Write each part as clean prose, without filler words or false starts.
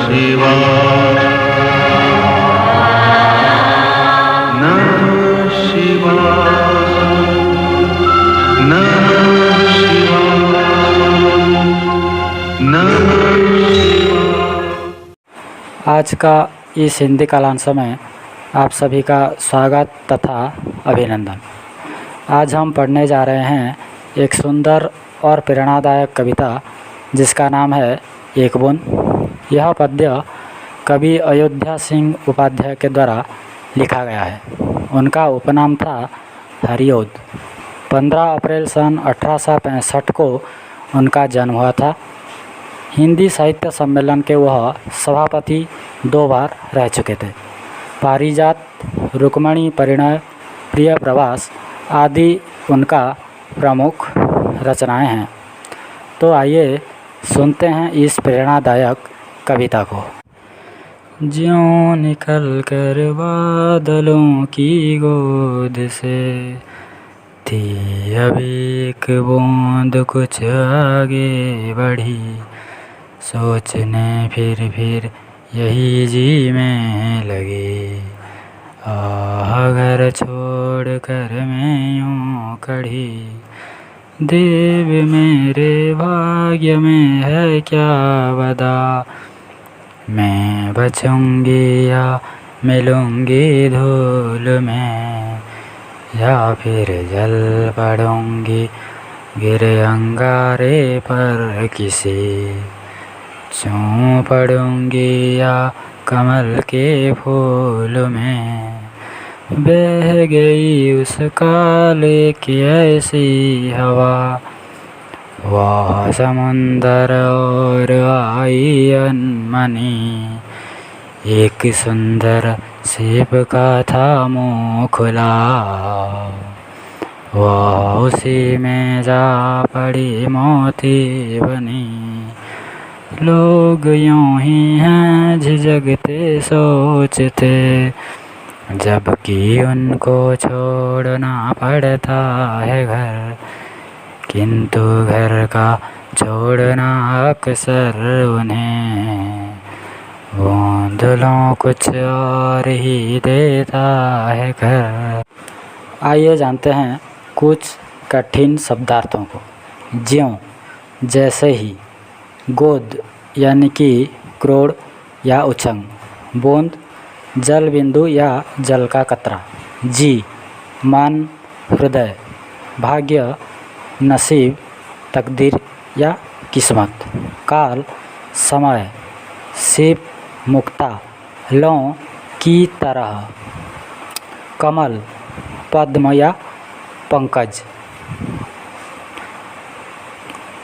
शिवाय नमः शिवाय नमः शिवाय नमः शिवाय। आज का इस हिंदी कालांश में आप सभी का स्वागत तथा अभिनंदन। आज हम पढ़ने जा रहे हैं एक सुंदर और प्रेरणादायक कविता जिसका नाम है एक बूंद। यह पद्य कवि अयोध्या सिंह उपाध्याय के द्वारा लिखा गया है। उनका उपनाम था हरिओद। 15 अप्रैल सन 1865 को उनका जन्म हुआ था। हिंदी साहित्य सम्मेलन के वह सभापति 2 बार रह चुके थे। पारिजात, रुक्मणी परिणय, प्रिय प्रवास आदि उनका प्रमुख रचनाएं हैं। तो आइए सुनते हैं इस प्रेरणादायक कविता को। ज्यों निकल कर बादलों की गोद से थी अभी एक बूंद कुछ आगे बढ़ी, सोचने फिर यही जी में लगी, आह घर छोड़ कर मैं यूँ खड़ी, देव मेरे भाग्य में है क्या बदा, मैं बचूंगी या मिलूंगी धूल में, या फिर जल पड़ूंगी गिर अंगारे पर किसी, चूँ पड़ूंगी या कमल के फूल में, बह गई उस काले की ऐसी हवा, वह समुंदर और आई अनमनी, एक सुंदर सीप का था मुँह खुला, वह उसी में जा पड़ी मोती बनी, लोग यूं ही हैं झिझकते सोचते, जबकि उनको छोड़ना पड़ता है घर, किंतु घर का छोड़ना अक्सर उन्हें बूंदलों कुछ और ही देता है घर। आइए जानते हैं कुछ कठिन शब्दार्थों को। ज्यों जैसे ही, गोद यानी कि क्रोड़ या उछंग, बूंद जल बिंदु या जल का कतरा, जी मन हृदय, भाग्य नसीब तकदीर या किस्मत, काल समय, सीप मुक्ता लौ की तरह, कमल पद्म या पंकज,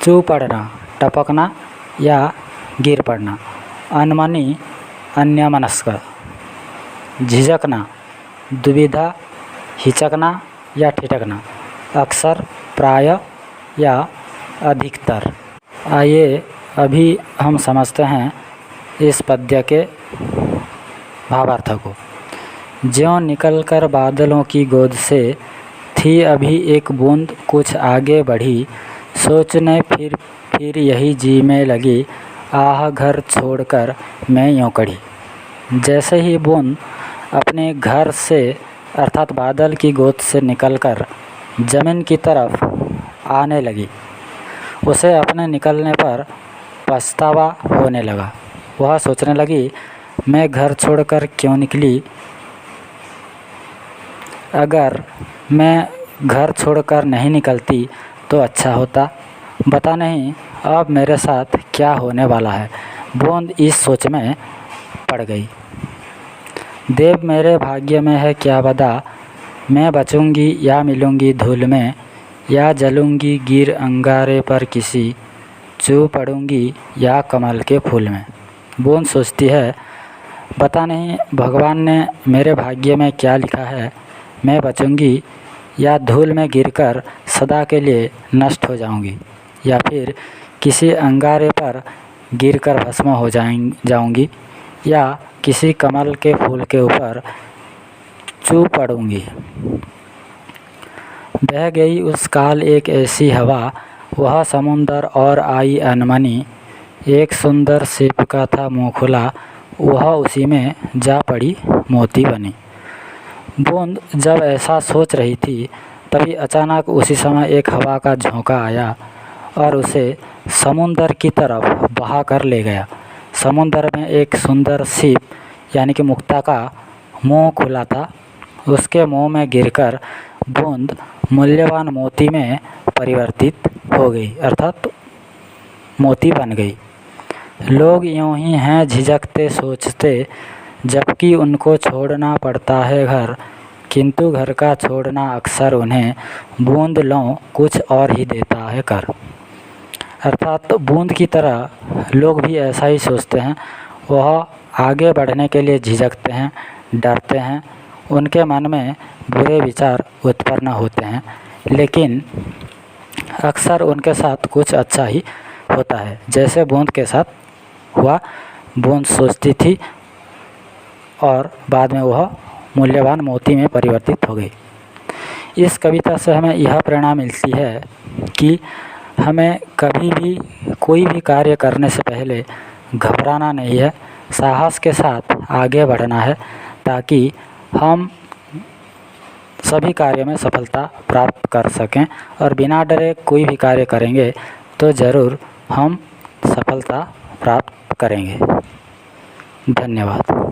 चू पड़ना टपकना या गिर पड़ना, अनमनी अन्यमनस्क, झिझकना दुविधा हिचकना या ठिठकना, अक्सर प्राय या अधिकतर। आइए अभी हम समझते हैं इस पद्य के भावार्थ को। ज्यों निकलकर बादलों की गोद से थी अभी एक बूंद कुछ आगे बढ़ी, सोचने फिर यही जी में लगी, आह घर छोड़कर मैं यूँ खड़ी। जैसे ही बूंद अपने घर से अर्थात बादल की गोद से निकलकर ज़मीन की तरफ आने लगी, उसे अपने निकलने पर पछतावा होने लगा। वह सोचने लगी, मैं घर छोड़कर क्यों निकली, अगर मैं घर छोड़कर नहीं निकलती तो अच्छा होता, पता नहीं अब मेरे साथ क्या होने वाला है। बूंद इस सोच में पड़ गई। देव मेरे भाग्य में है क्या बदा, मैं बचूंगी या मिलूंगी धूल में, या जलूंगी गिर अंगारे पर किसी, चू पड़ूंगी या कमल के फूल में। बूंद सोचती है, पता नहीं भगवान ने मेरे भाग्य में क्या लिखा है, मैं बचूंगी या धूल में गिरकर सदा के लिए नष्ट हो जाऊंगी, या फिर किसी अंगारे पर गिरकर भस्म हो जाऊंगी, या किसी कमल के फूल के ऊपर चू पड़ूंगी। बह गई उस काल एक ऐसी हवा, वह समुंदर और आई अनमनी, एक सुंदर सीप का था मुँह खुला, वह उसी में जा पड़ी मोती बनी। बूंद जब ऐसा सोच रही थी, तभी अचानक उसी समय एक हवा का झोंका आया और उसे समुंदर की तरफ बहा कर ले गया। समुंदर में एक सुंदर सीप यानी कि मुक्ता का मुंह खुला था। उसके मुंह में गिरकर बूंद मूल्यवान मोती में परिवर्तित हो गई, अर्थात मोती बन गई। लोग यूं ही हैं झिझकते सोचते, जबकि उनको छोड़ना पड़ता है घर, किंतु घर का छोड़ना अक्सर उन्हें बूंद लों कुछ और ही देता है कर। अर्थात बूंद की तरह लोग भी ऐसा ही सोचते हैं। वह आगे बढ़ने के लिए झिझकते हैं, डरते हैं, उनके मन में बुरे विचार उत्पन्न होते हैं, लेकिन अक्सर उनके साथ कुछ अच्छा ही होता है, जैसे बूंद के साथ हुआ। बूंद सोचती थी और बाद में वह मूल्यवान मोती में परिवर्तित हो गई। इस कविता से हमें यह प्रेरणा मिलती है कि हमें कभी भी कोई भी कार्य करने से पहले घबराना नहीं है, साहस के साथ आगे बढ़ना है, ताकि हम सभी कार्य में सफलता प्राप्त कर सकें। और बिना डरे कोई भी कार्य करेंगे तो ज़रूर हम सफलता प्राप्त करेंगे। धन्यवाद।